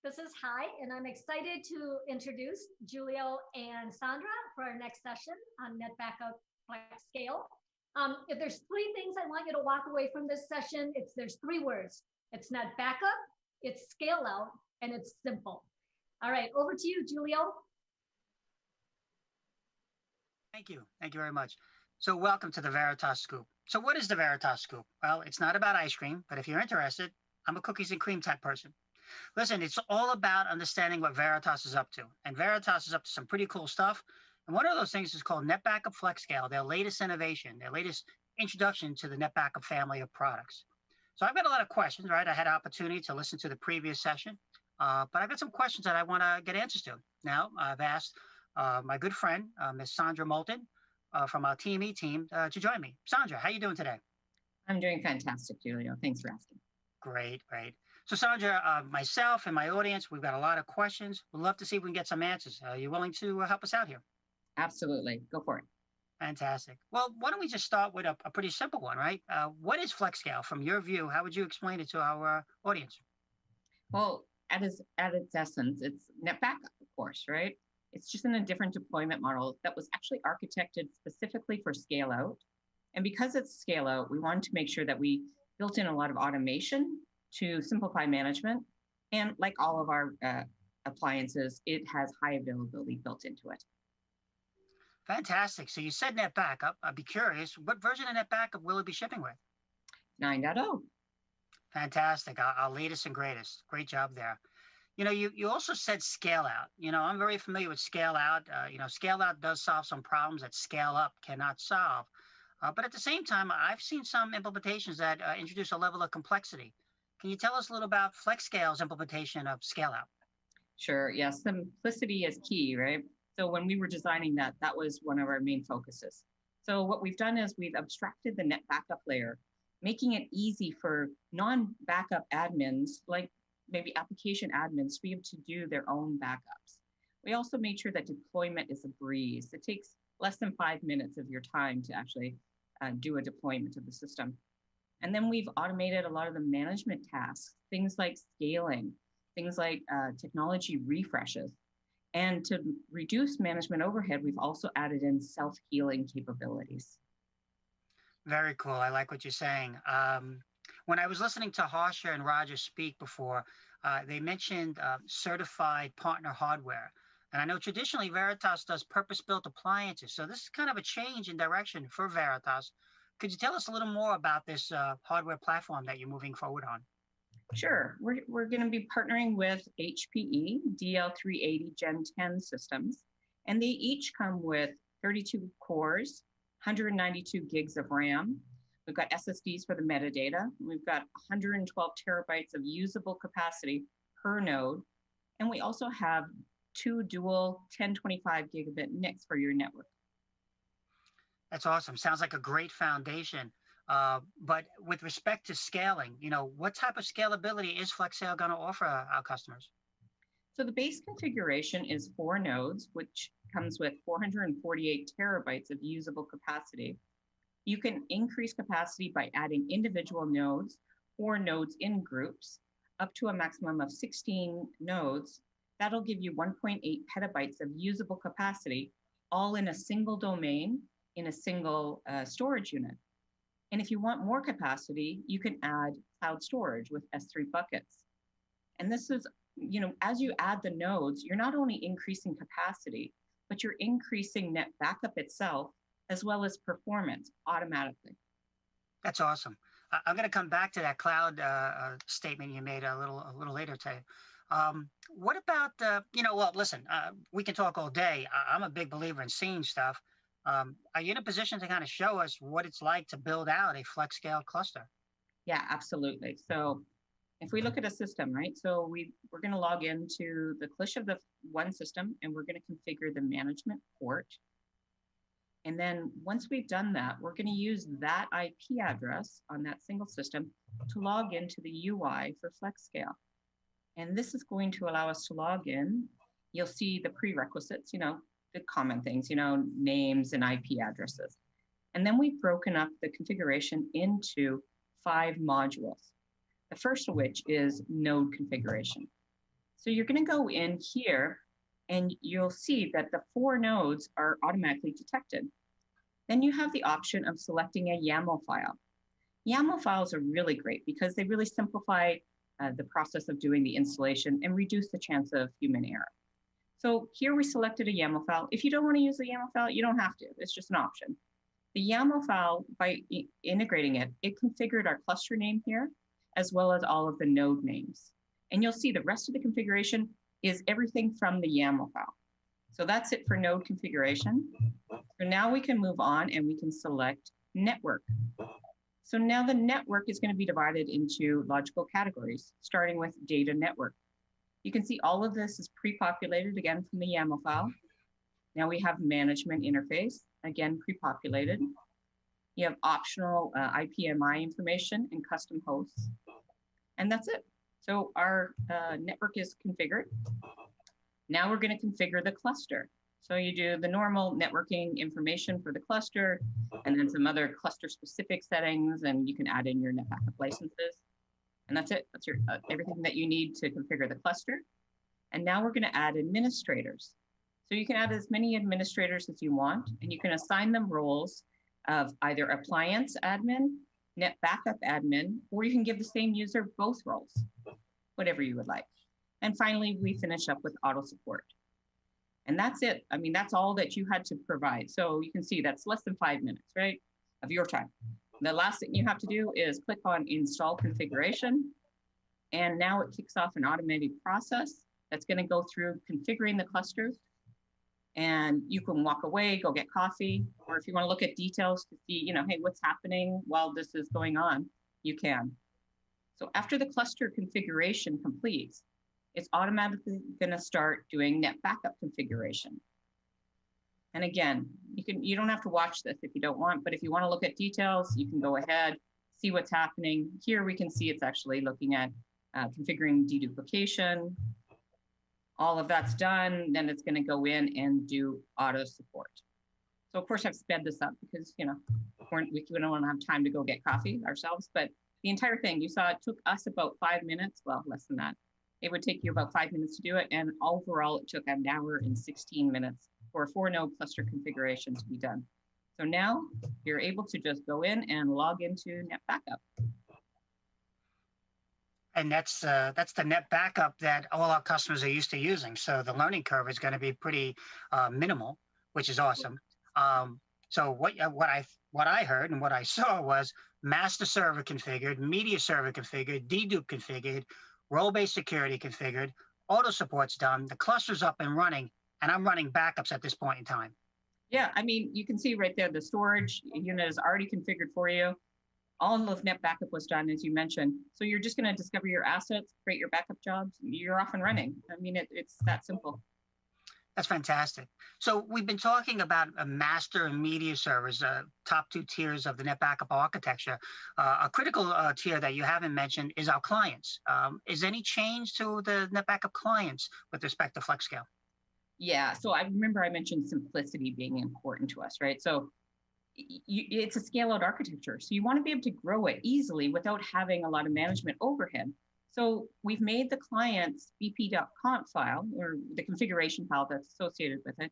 This is Hi, and I'm excited to introduce Julio and Sandra for our next session on NetBackup Flex Scale. If there's three things I want you to walk away from this session, there's three words. It's NetBackup, it's scale out, and it's simple. All right, over to you, Julio. Thank you. Thank you very much. So welcome to the Veritas Scoop. So what is the Veritas Scoop? Well, it's not about ice cream, but if you're interested, I'm a cookies and cream type person. Listen, it's all about understanding what Veritas is up to. And Veritas is up to some pretty cool stuff. And one of those things is called NetBackup Flex Scale, their latest innovation, their latest introduction to the NetBackup family of products. So I've got a lot of questions, right? I had an opportunity to listen to the previous session, but I've got some questions that I want to get answers to. Now, I've asked my good friend, Ms. Sandra Moulton from our TME team to join me. Sandra, how are you doing today? I'm doing fantastic, Julio. Thanks for asking. Great, great. So Sandra, myself and my audience, we've got a lot of questions. We'd love to see if we can get some answers. Are you willing to help us out here? Absolutely. Go for it. Fantastic. Well, why don't we just start with a pretty simple one, right? What is Flex Scale? From your view, how would you explain it to our audience? Well, at its essence, it's NetBackup, of course, right? It's just in a different deployment model that was actually architected specifically for scale out. And because it's scale out, we wanted to make sure that we built in a lot of automation to simplify management. And like all of our appliances, it has high availability built into it. Fantastic. So you said NetBackup. I'd be curious, what version of NetBackup will it be shipping with? 9.0. Fantastic. Our latest and greatest. Great job there. You know, you also said scale out. You know, I'm very familiar with scale out. You know, scale out does solve some problems that scale up cannot solve. But at the same time, I've seen some implementations that introduce a level of complexity. Can you tell us a little about FlexScale's implementation of scale out? Sure. Yes, simplicity is key, right? So when we were designing that, that was one of our main focuses. So what we've done is we've abstracted the NetBackup layer, making it easy for non-backup admins, like maybe application admins, to be able to do their own backups. We also made sure that deployment is a breeze. It takes less than 5 minutes of your time to actually do a deployment of the system. And then we've automated a lot of the management tasks, things like scaling, things like technology refreshes. And to reduce management overhead, we've also added in self-healing capabilities. Very cool. I like what you're saying. When I was listening to Harsha and Roger speak before, they mentioned certified partner hardware. And I know traditionally Veritas does purpose-built appliances. So this is kind of a change in direction for Veritas. Could you tell us a little more about this hardware platform that you're moving forward on? Sure. We're going to be partnering with HPE DL380 Gen 10 systems, and they each come with 32 cores, 192 gigs of RAM. We've got SSDs for the metadata. We've got 112 terabytes of usable capacity per node. And we also have 2 dual 1025 gigabit NICs for your network. That's awesome. Sounds like a great foundation. But with respect to scaling, you know, what type of scalability is FlexScale going to offer our customers? So the base configuration is 4 nodes, which comes with 448 terabytes of usable capacity. You can increase capacity by adding individual nodes or nodes in groups up to a maximum of 16 nodes. That'll give you 1.8 petabytes of usable capacity, all in a single domain in a single storage unit. And if you want more capacity, you can add cloud storage with S3 buckets. And this is, you know, as you add the nodes, you're not only increasing capacity, but you're increasing NetBackup itself, as well as performance automatically. That's awesome. I'm going to come back to that cloud statement you made a little later today. What about, you know, well, listen, we can talk all day. I'm a big believer in seeing stuff. Are you in a position to kind of show us what it's like to build out a flex scale cluster? Yeah, absolutely. So if we look at a system, right? So we're going to log into the CLISH of the one system, and we're going to configure the management port. And then once we've done that, we're going to use that IP address on that single system to log into the UI for FlexScale. And this is going to allow us to log in. You'll see the prerequisites, you know, the common things, you know, names and IP addresses. And then we've broken up the configuration into 5 modules. The first of which is node configuration. So you're going to go in here and you'll see that the 4 nodes are automatically detected. Then you have the option of selecting a YAML file. YAML files are really great because they really simplify the process of doing the installation and reduce the chance of human error. So here we selected a YAML file. If you don't want to use the YAML file, you don't have to. It's just an option. The YAML file, by integrating it, it configured our cluster name here, as well as all of the node names. And you'll see the rest of the configuration is everything from the YAML file. So that's it for node configuration. So now we can move on and we can select network. So now the network is going to be divided into logical categories, starting with data network. You can see all of this is pre-populated again from the YAML file. Now we have management interface, again pre-populated. You have optional IPMI information and custom hosts. And that's it. So our network is configured. Now we're going to configure the cluster. So you do the normal networking information for the cluster, and then some other cluster specific settings, and you can add in your NetBackup licenses. And that's it. That's your everything that you need to configure the cluster. And now we're going to add administrators. So you can add as many administrators as you want, and you can assign them roles of either appliance admin, NetBackup admin, or you can give the same user both roles, whatever you would like. And finally, we finish up with auto support. And that's it. I mean, that's all that you had to provide. So you can see that's less than 5 minutes, right, of your time. The last thing you have to do is click on install configuration. And now it kicks off an automated process that's going to go through configuring the clusters. And you can walk away, go get coffee, or if you want to look at details to see, hey, what's happening while this is going on, you can. So after the cluster configuration completes, it's automatically going to start doing NetBackup configuration. And again, you don't have to watch this if you don't want, but if you want to look at details, you can go ahead, see what's happening. Here we can see it's actually looking at configuring deduplication. All of that's done, then it's going to go in and do auto support. So of course I've sped this up because we don't want to have time to go get coffee ourselves, but the entire thing, you saw it took us about 5 minutes, well, less than that. It would take you about 5 minutes to do it. And overall, it took an hour and 16 minutes for a 4-node cluster configuration to be done. So now you're able to just go in and log into NetBackup. And that's the NetBackup that all our customers are used to using. So the learning curve is going to be pretty minimal, which is awesome. So what I heard and what I saw was master server configured, media server configured, dedupe configured, role-based security configured, auto support's done, the cluster's up and running, and I'm running backups at this point in time. Yeah, I mean, you can see right there, the storage unit is already configured for you. All of NetBackup was done, as you mentioned. So you're just going to discover your assets, create your backup jobs, you're off and running. I mean, it's that simple. That's fantastic. So we've been talking about a master and media servers, top 2 tiers of the NetBackup architecture. A critical tier that you haven't mentioned is our clients. Is any change to the NetBackup clients with respect to Flex Scale? Yeah, so I remember I mentioned simplicity being important to us, right? So it's a scale-out architecture. So you want to be able to grow it easily without having a lot of management overhead. So we've made the client's bp.conf file, or the configuration file that's associated with it,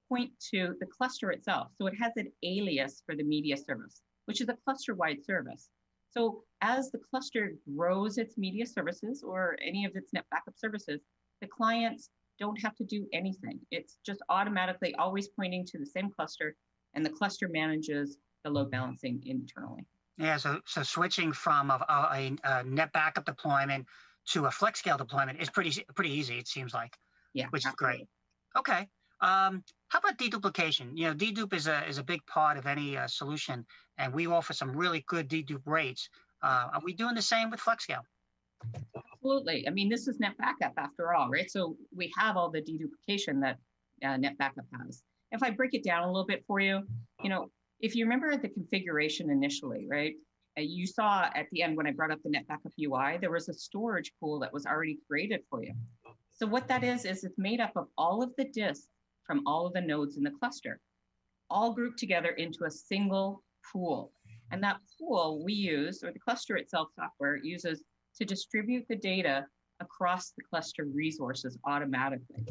point to the cluster itself. So it has an alias for the media service, which is a cluster-wide service. So as the cluster grows its media services or any of its NetBackup services, the clients don't have to do anything. It's just automatically always pointing to the same cluster, and the cluster manages the load balancing internally. Yeah, so switching from a NetBackup deployment to a Flex Scale deployment is pretty easy, it seems like. Yeah, which absolutely. is great. Okay. How about deduplication? Dedupe is a big part of any solution, and we offer some really good dedupe rates. Are we doing the same with Flex Scale? Absolutely. I mean, this is NetBackup after all, right? So we have all the deduplication that NetBackup has. If I break it down a little bit for you, if you remember the configuration initially, right? You saw at the end when I brought up the NetBackup UI, there was a storage pool that was already created for you. So what that is it's made up of all of the disks from all of the nodes in the cluster, all grouped together into a single pool. And that pool we use, or the cluster itself software uses to distribute the data across the cluster resources automatically.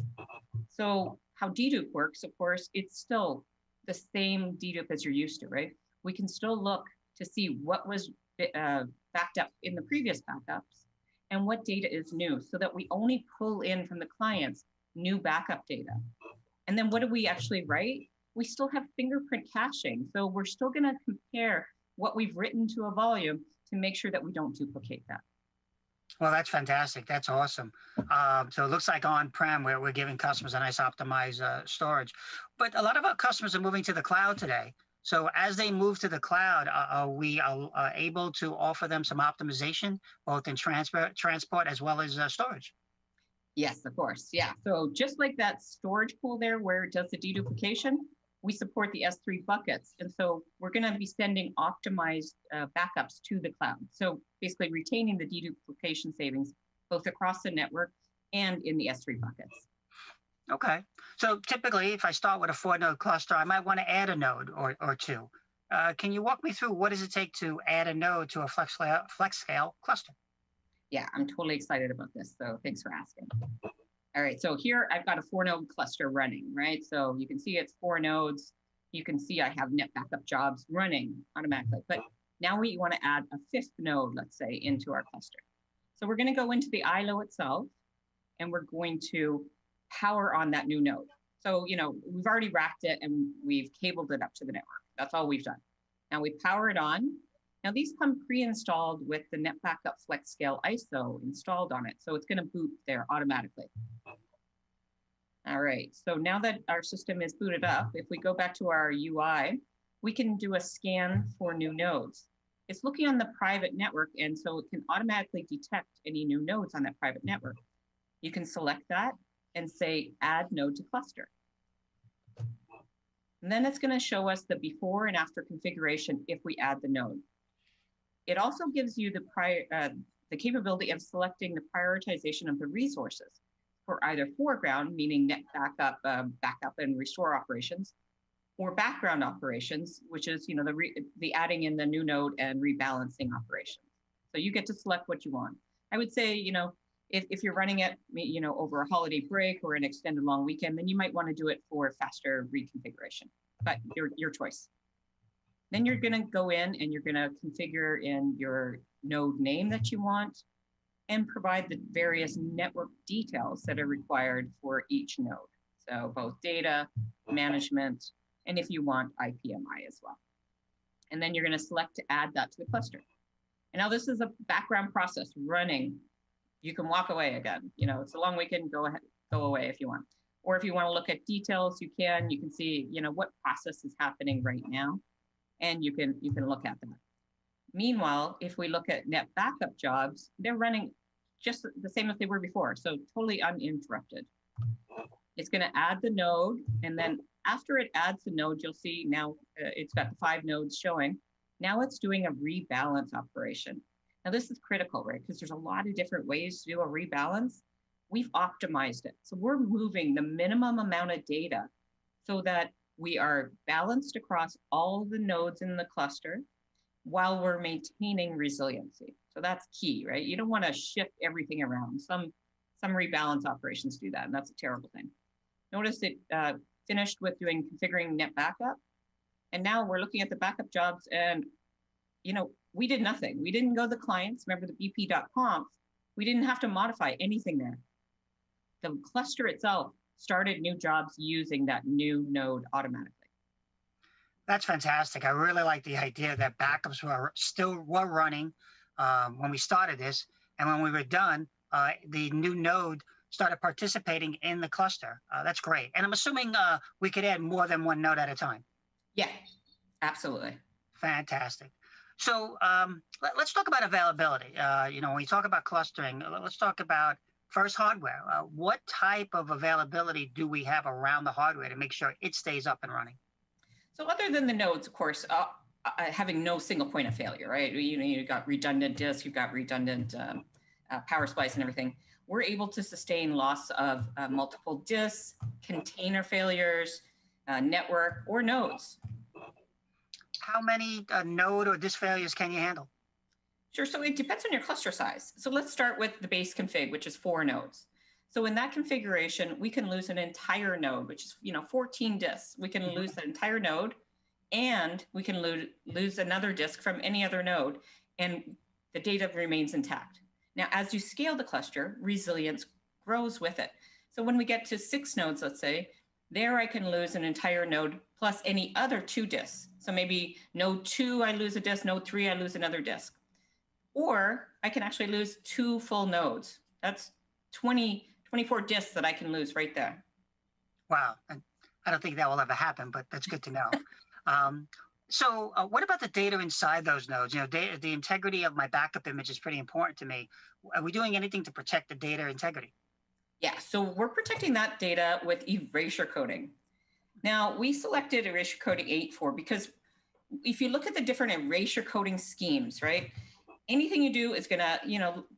So how dedupe works, of course, it's still the same dedupe as you're used to, right? We can still look to see what was backed up in the previous backups and what data is new, so that we only pull in from the clients new backup data. And then what do we actually write? We still have fingerprint caching. So we're still going to compare what we've written to a volume to make sure that we don't duplicate that. Well, that's fantastic. That's awesome. So it looks like on-prem, where we're giving customers a nice optimized storage. But a lot of our customers are moving to the cloud today. So as they move to the cloud, are we able to offer them some optimization, both in transport as well as storage? Yes, of course. Yeah. So just like that storage pool there where it does the deduplication, we support the S3 buckets. And so we're going to be sending optimized backups to the cloud. So basically retaining the deduplication savings both across the network and in the S3 buckets. Okay. So typically, if I start with a 4-node cluster, I might want to add a node or two. Can you walk me through what does it take to add a node to a Flex Scale cluster? Yeah, I'm totally excited about this. So thanks for asking. All right, so here I've got a 4-node cluster running, right? So you can see it's 4 nodes. You can see I have NetBackup jobs running automatically. But now we want to add a 5th node, let's say, into our cluster. So we're going to go into the ILO itself, and we're going to power on that new node. So, we've already racked it and we've cabled it up to the network. That's all we've done. Now we power it on. Now these come pre-installed with the NetBackup Flex Scale ISO installed on it. So it's going to boot there automatically. All right, so now that our system is booted up, if we go back to our UI, we can do a scan for new nodes. It's looking on the private network, and so it can automatically detect any new nodes on that private network. You can select that and say add node to cluster. And then it's going to show us the before and after configuration if we add the node. It also gives you the capability of selecting the prioritization of the resources for either foreground, meaning NetBackup backup and restore operations, or background operations, which is the adding in the new node and rebalancing operations. So you get to select what you want. I would say, if you're running it, over a holiday break or an extended long weekend, then you might want to do it for faster reconfiguration, but your choice. Then you're going to go in and you're going to configure in your node name that you want and provide the various network details that are required for each node. So both data, management, and if you want IPMI as well. And then you're going to select to add that to the cluster. And now this is a background process running. You can walk away again. It's a long weekend, go away if you want. Or if you want to look at details, you can see, what process is happening right now. And you can look at that. Meanwhile, if we look at NetBackup jobs, they're running just the same as they were before. So totally uninterrupted. It's going to add the node. And then after it adds the node, you'll see now it's got the 5 nodes showing. Now it's doing a rebalance operation. Now this is critical, right? Because there's a lot of different ways to do a rebalance. We've optimized it. So we're moving the minimum amount of data so that we are balanced across all the nodes in the cluster while we're maintaining resiliency. So that's key, right? You don't want to shift everything around. Some rebalance operations do that, and that's a terrible thing. Notice it finished with configuring NetBackup. And now we're looking at the backup jobs, and we did nothing. We didn't go to the clients. Remember the bp.conf. We didn't have to modify anything there. The cluster itself started new jobs using that new node automatically. That's fantastic. I really like the idea that backups were running when we started this, and when we were done, the new node started participating in the cluster. That's great. And I'm assuming we could add more than one node at a time. Yeah, absolutely. Fantastic. So let's talk about availability. When we talk about clustering, let's talk about first hardware. What type of availability do we have around the hardware to make sure it stays up and running? So other than the nodes, of course, having no single point of failure, right? You've got redundant disks, you've got redundant power splice and everything. We're able to sustain loss of multiple disks, container failures, network, or nodes. How many node or disk failures can you handle? Sure. So it depends on your cluster size. So let's start with the base config, which is 4 nodes. So in that configuration, we can lose an entire node, which is 14 disks. We can lose that entire node, and we can lose another disk from any other node, and the data remains intact. Now, as you scale the cluster, resilience grows with it. So when we get to 6 nodes, let's say, there I can lose an entire node plus any other 2 disks. So maybe node 2, I lose a disk, node 3, I lose another disk. Or I can actually lose 2 full nodes. That's 24 disks that I can lose right there. Wow. And I don't think that will ever happen, but that's good to know. So what about the data inside those nodes? The integrity of my backup image is pretty important to me. Are we doing anything to protect the data integrity? Yeah, so we're protecting that data with erasure coding. Now, we selected erasure coding 8.4 because if you look at the different erasure coding schemes, right? Anything you do is gonna,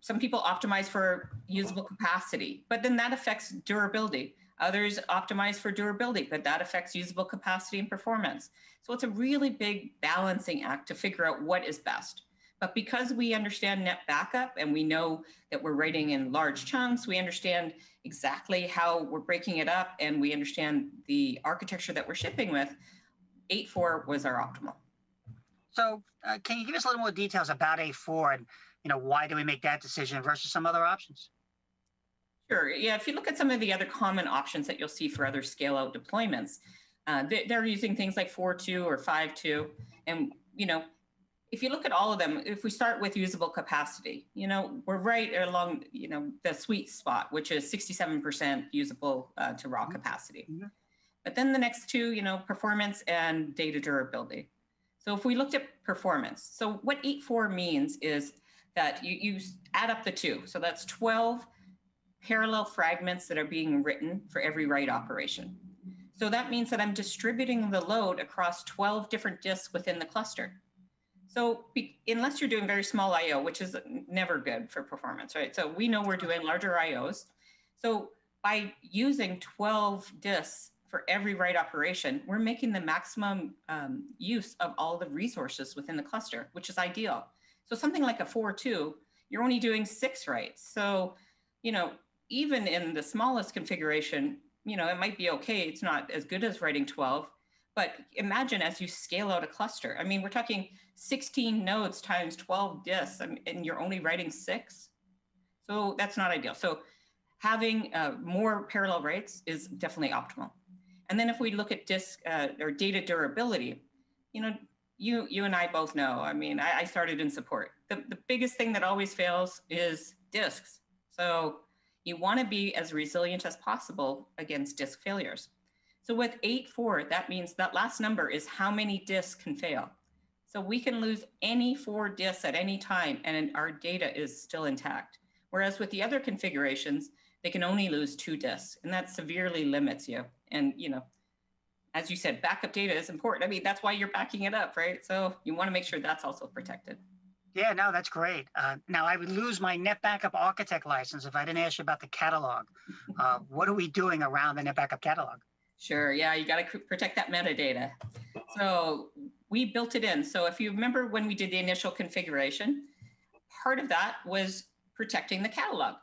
some people optimize for usable capacity, but then that affects durability. Others optimize for durability, but that affects usable capacity and performance. So it's a really big balancing act to figure out what is best. But because we understand NetBackup and we know that we're writing in large chunks, we understand exactly how we're breaking it up, and we understand the architecture that we're shipping with, 8.4 was our optimal. So can you give us a little more details about A4 and why do we make that decision versus some other options? Sure. Yeah. If you look at some of the other common options that you'll see for other scale out deployments, they're using things like 4.2 or 5.2. And, if you look at all of them, if we start with usable capacity, we're right along, the sweet spot, which is 67% usable to raw capacity. Mm-hmm. But then the next two, performance and data durability. So if we looked at performance, so what 8.4 means is that you add up the two. So that's 12 parallel fragments that are being written for every write operation. So that means that I'm distributing the load across 12 different disks within the cluster. So unless you're doing very small IO, which is never good for performance, right? So we know we're doing larger IOs. So by using 12 disks for every write operation, we're making the maximum use of all the resources within the cluster, which is ideal. So something like a 4.2, you're only doing 6 writes. So, even in the smallest configuration, it might be okay. It's not as good as writing 12, but imagine as you scale out a cluster. I mean, we're talking 16 nodes times 12 disks, and you're only writing 6. So that's not ideal. So having more parallel writes is definitely optimal. And then if we look at disk or data durability, you and I both know, I started in support. The biggest thing that always fails is disks. So you want to be as resilient as possible against disk failures. So with 8.4, that means that last number is how many disks can fail. So we can lose any 4 disks at any time and our data is still intact. Whereas with the other configurations, they can only lose 2 disks, and that severely limits you. And, as you said, backup data is important. That's why you're backing it up, right? So you want to make sure that's also protected. Yeah, no, that's great. Now, I would lose my NetBackup Architect license if I didn't ask you about the catalog. What are we doing around the NetBackup Catalog? Sure. Yeah, you got to protect that metadata. So we built it in. So if you remember when we did the initial configuration, part of that was protecting the catalog.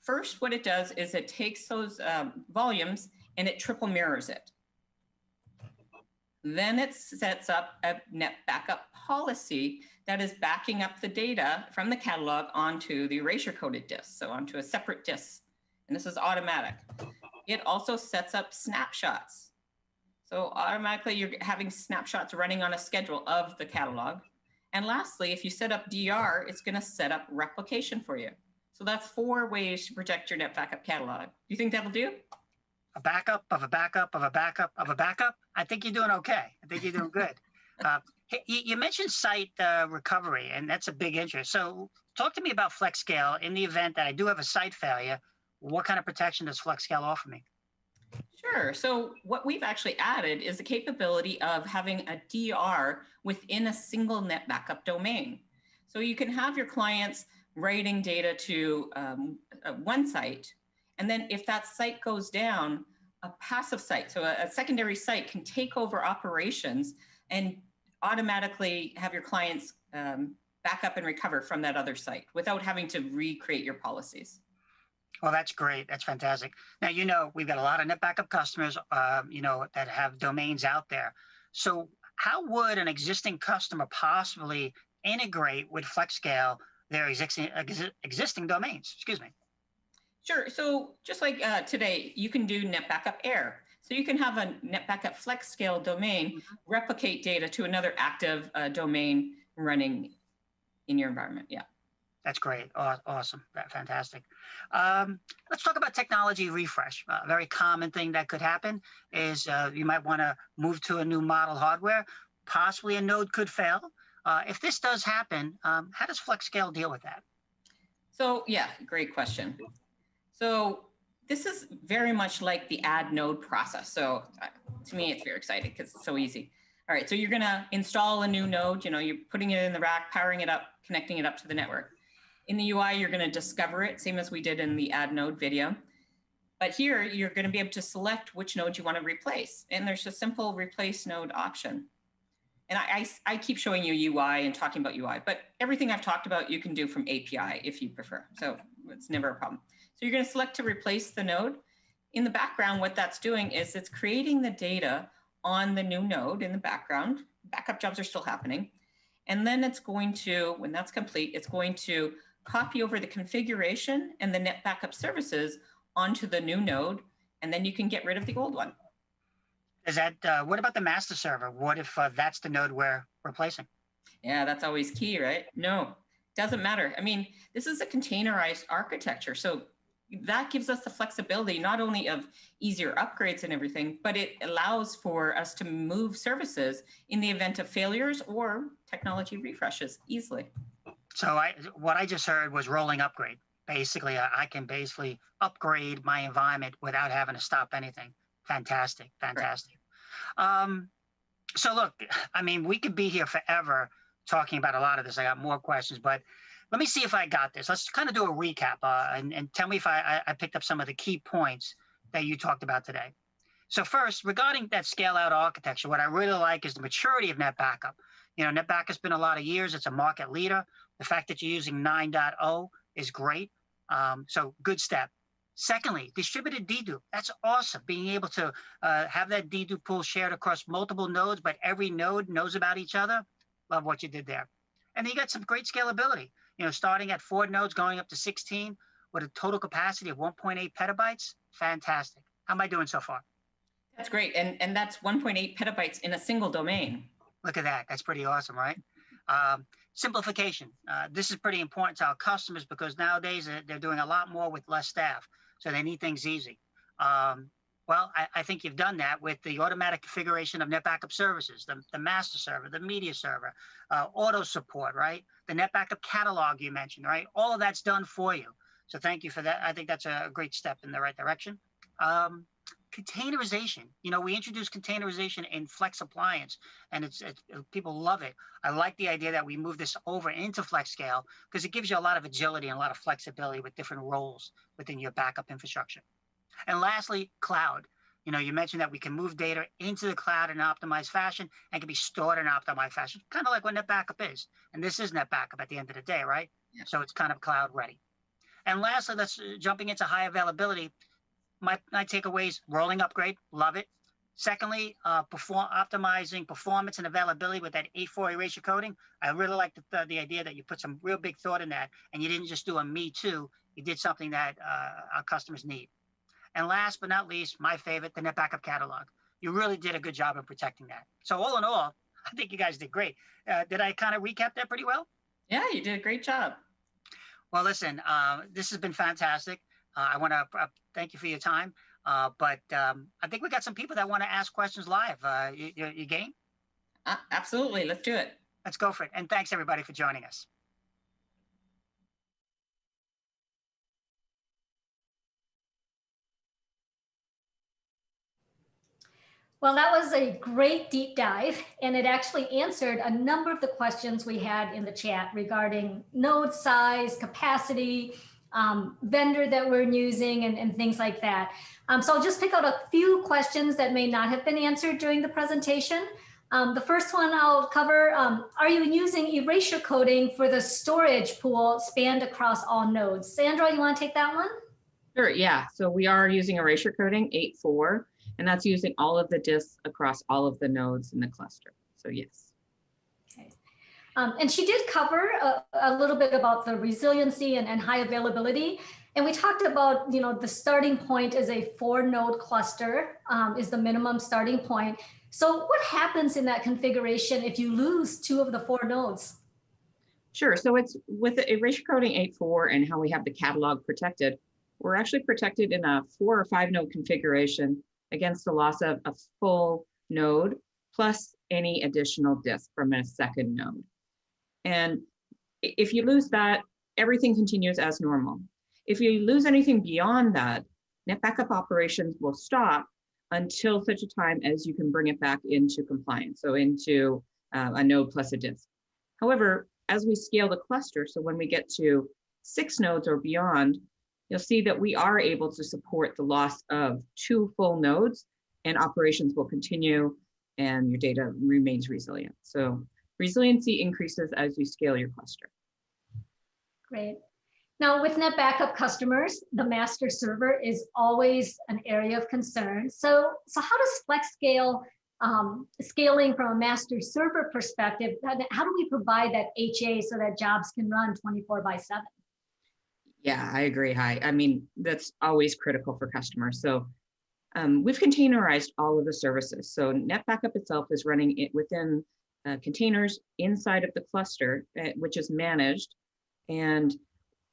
First, what it does is it takes those volumes and it triple mirrors it. Then it sets up a NetBackup policy that is backing up the data from the catalog onto the erasure coded disk, so onto a separate disk. And this is automatic. It also sets up snapshots. So automatically you're having snapshots running on a schedule of the catalog. And lastly, if you set up DR, it's going to set up replication for you. So that's 4 ways to protect your NetBackup catalog. Do you think that'll do? A backup of a backup of a backup of a backup? I think you're doing okay. I think you're doing good. You mentioned site recovery, and that's a big interest. So talk to me about Flex Scale. In the event that I do have a site failure, what kind of protection does Flex Scale offer me? Sure. So what we've actually added is the capability of having a DR within a single NetBackup domain. So you can have your clients writing data to one site, and then if that site goes down, a passive site, so a secondary site can take over operations and automatically have your clients back up and recover from that other site without having to recreate your policies. Well, that's great. That's fantastic. Now, you know, we've got a lot of NetBackup customers, you know, that have domains out there. So how would an existing customer possibly integrate with Flex Scale their existing domains? Excuse me. Sure. So just like today, you can do NetBackup Air. So you can have a NetBackup Flex Scale domain replicate data to another active domain running in your environment. Yeah. That's great. Awesome. Fantastic. Let's talk about technology refresh. A very common thing that could happen is you might want to move to a new model hardware. Possibly a node could fail. If this does happen, how does Flex Scale deal with that? So yeah, great question. So this is very much like the add node process. So to me, it's very exciting because it's so easy. All right, so you're going to install a new node. You know, you're putting it in the rack, powering it up, connecting it up to the network. In the UI, you're going to discover it, same as we did in the add node video. But here, you're going to be able to select which node you want to replace. And there's a simple replace node option. And I keep showing you UI and talking about UI, but everything I've talked about, you can do from API if you prefer. So it's never a problem. So you're going to select to replace the node. In the background, what that's doing is it's creating the data on the new node in the background. Backup jobs are still happening. And then it's going to, when that's complete, it's going to copy over the configuration and the NetBackup services onto the new node, and then you can get rid of the old one. Is that, what about the master server? What if that's the node we're replacing? Yeah, that's always key, right? No, doesn't matter. I mean, this is a containerized architecture. So that gives us the flexibility, not only of easier upgrades and everything, but it allows for us to move services in the event of failures or technology refreshes easily. So what I just heard was rolling upgrade. Basically, I can basically upgrade my environment without having to stop anything. Fantastic, fantastic. Right. So look, I mean, we could be here forever talking about a lot of this. I got more questions, but let me see if I got this. Let's kind of do a recap and tell me if I picked up some of the key points that you talked about today. So first, regarding that scale out architecture, what I really like is the maturity of NetBackup. You know, NetBackup has been a lot of years. It's a market leader. The fact that you're using 9.0 is great. So good step. Secondly, distributed dedupe. That's awesome. Being able to have that dedupe pool shared across multiple nodes, but every node knows about each other. Love what you did there. And then you got some great scalability. You know, starting at 4 nodes, going up to 16 with a total capacity of 1.8 petabytes. Fantastic. How am I doing so far? That's great. And that's 1.8 petabytes in a single domain. Look at that. That's pretty awesome, right? Simplification. This is pretty important to our customers because nowadays they're doing a lot more with less staff. So they need things easy. Well, I think you've done that with the automatic configuration of NetBackup services, the master server, the media server, auto support, right? The NetBackup Catalog you mentioned, right? All of that's done for you. So thank you for that. I think that's a great step in the right direction. Containerization. You know, we introduced containerization in Flex Appliance, and people love it. I like the idea that we move this over into Flex Scale because it gives you a lot of agility and a lot of flexibility with different roles within your backup infrastructure. And lastly, cloud. You know, you mentioned that we can move data into the cloud in an optimized fashion and can be stored in an optimized fashion, kind of like what NetBackup is. And this is NetBackup at the end of the day, right? Yeah. So it's kind of cloud ready. And lastly, let's jumping into high availability. My takeaways, rolling upgrade, love it. Secondly, optimizing performance and availability with that 8.4 erasure coding. I really like the idea that you put some real big thought in that, and you didn't just do a me too. You did something that our customers need. And last but not least, my favorite, the NetBackup Catalog. You really did a good job of protecting that. So all in all, I think you guys did great. Did I kind of recap that pretty well? Yeah, you did a great job. Well, listen, this has been fantastic. I want to thank you for your time, but I think we got some people that want to ask questions live. You game? Absolutely. Let's do it. Let's go for it. And thanks, everybody, for joining us. Well, that was a great deep dive, and it actually answered a number of the questions we had in the chat regarding node size, capacity, vendor that we're using, and things like that. So I'll just pick out a few questions that may not have been answered during the presentation. The first one I'll cover, are you using erasure coding for the storage pool spanned across all nodes? Sandra, you want to take that one? Sure, yeah. So we are using erasure coding 8.4, and that's using all of the disks across all of the nodes in the cluster. So yes. Okay. And she did cover a little bit about the resiliency and high availability. And we talked about, the starting point is a 4-node cluster is the minimum starting point. So what happens in that configuration if you lose 2 of the 4 nodes? Sure. So it's with the erasure coding 8.4 and how we have the catalog protected, we're actually protected in a 4 or 5 node configuration against the loss of a full node plus any additional disk from a second node. And if you lose that, everything continues as normal. If you lose anything beyond that, NetBackup operations will stop until such a time as you can bring it back into compliance, so into a node plus a disk. However, as we scale the cluster, so when we get to 6 nodes or beyond, you'll see that we are able to support the loss of 2 full nodes, and operations will continue and your data remains resilient. So resiliency increases as you scale your cluster. Great. Now with NetBackup customers, the master server is always an area of concern. So how does Flex Scale, scaling from a master server perspective, how do we provide that HA so that jobs can run 24/7? Yeah, I agree. I mean, that's always critical for customers. So we've containerized all of the services. So NetBackup itself is running it within containers inside of the cluster, which is managed. And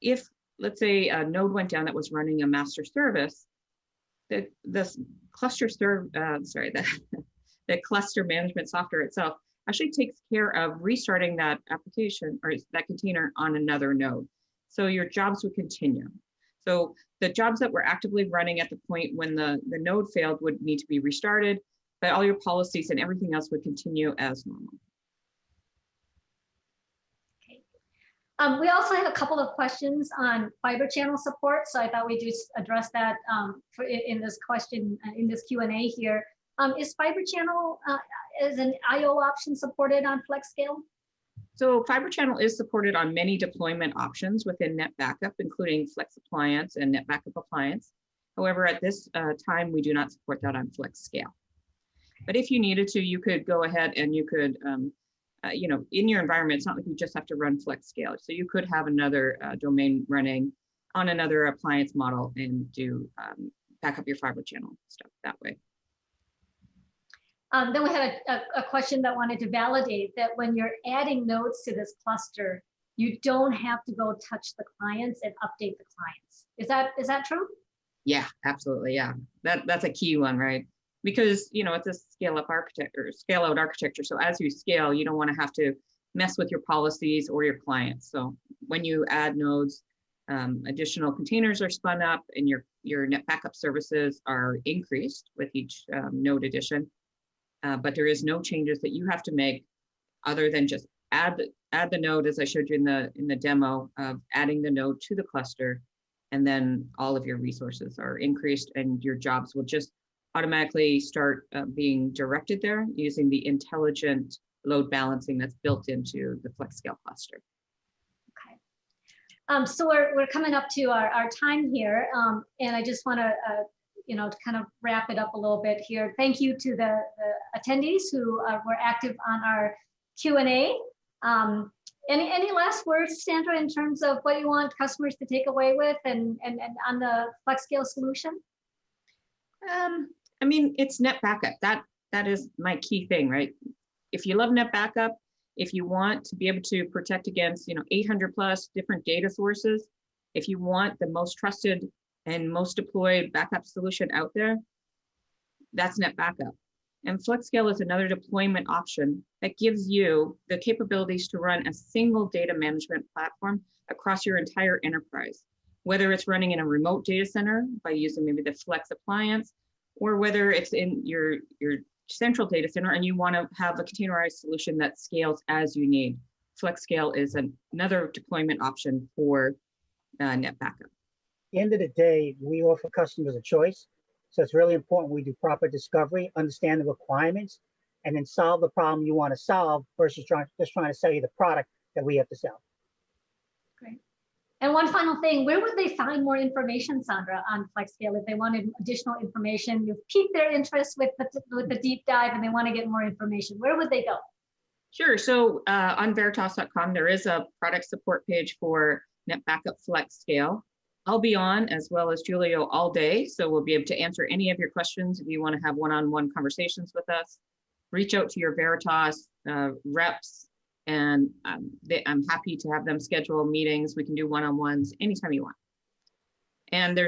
if, let's say, a node went down that was running a master service, the cluster the cluster management software itself actually takes care of restarting that application or that container on another node. So your jobs would continue. So the jobs that were actively running at the point when the node failed would need to be restarted, but all your policies and everything else would continue as normal. Okay. We also have a couple of questions on fiber channel support. So I thought we'd just address that in this question, in this Q&A here. Is fiber channel as an IO option supported on Flex Scale? So Fiber Channel is supported on many deployment options within NetBackup, including Flex Appliance and NetBackup Appliance. However, at this time, we do not support that on Flex Scale. But if you needed to, you could go ahead and you could, in your environment, it's not like you just have to run Flex Scale. So you could have another domain running on another appliance model and do back up your Fiber Channel stuff that way. Then we had a question that wanted to validate that when you're adding nodes to this cluster, you don't have to go touch the clients and update the clients. Is that true? Yeah, absolutely. Yeah, that's a key one, right? Because it's a scale-up architecture, scale-out architecture. So as you scale, you don't want to have to mess with your policies or your clients. So when you add nodes, additional containers are spun up, and your NetBackup services are increased with each node addition. But there is no changes that you have to make other than just add the node, as I showed you in the demo of adding the node to the cluster, and then all of your resources are increased and your jobs will just automatically start being directed there using the intelligent load balancing that's built into the Flex Scale cluster. Okay. So we're coming up to our time here, and I just want to to kind of wrap it up a little bit here. Thank you to the attendees who were active on our Q&A. Any last words, Sandra, in terms of what you want customers to take away with and on the Flex Scale solution? I mean, it's NetBackup. That is my key thing, right? If you love NetBackup, if you want to be able to protect against 800 plus different data sources, if you want the most trusted and most deployed backup solution out there, that's NetBackup. And Flex Scale is another deployment option that gives you the capabilities to run a single data management platform across your entire enterprise, whether it's running in a remote data center by using maybe the Flex appliance, or whether it's in your central data center and you want to have a containerized solution that scales as you need. Flex Scale is another deployment option for NetBackup. At the end of the day, we offer customers a choice. So it's really important we do proper discovery, understand the requirements, and then solve the problem you want to solve versus just trying to sell you the product that we have to sell. Great. And one final thing, where would they find more information, Sandra, on Flex Scale if they wanted additional information? You've piqued their interest with the deep dive and they want to get more information. Where would they go? Sure. So on Veritas.com, there is a product support page for NetBackup Flex Scale. I'll be on, as well as Julio, all day. So we'll be able to answer any of your questions. If you want to have one-on-one conversations with us, reach out to your Veritas reps, and I'm happy to have them schedule meetings. We can do one-on-ones anytime you want. And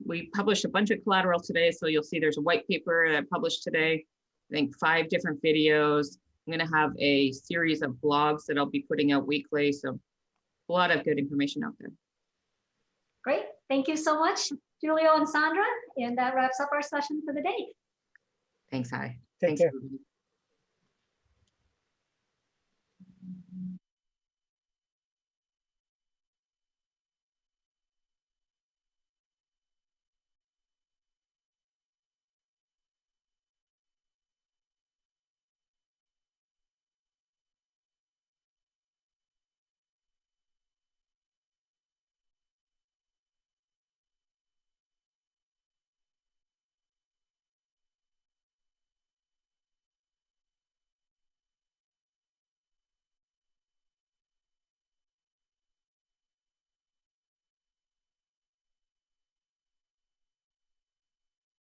we published a bunch of collateral today. So you'll see there's a white paper that I published today. I think 5 different videos. I'm going to have a series of blogs that I'll be putting out weekly. So a lot of good information out there. Great. Thank you so much, Julio and Sandra. And that wraps up our session for the day. Thanks, Hi. Take Thanks, care. everybody.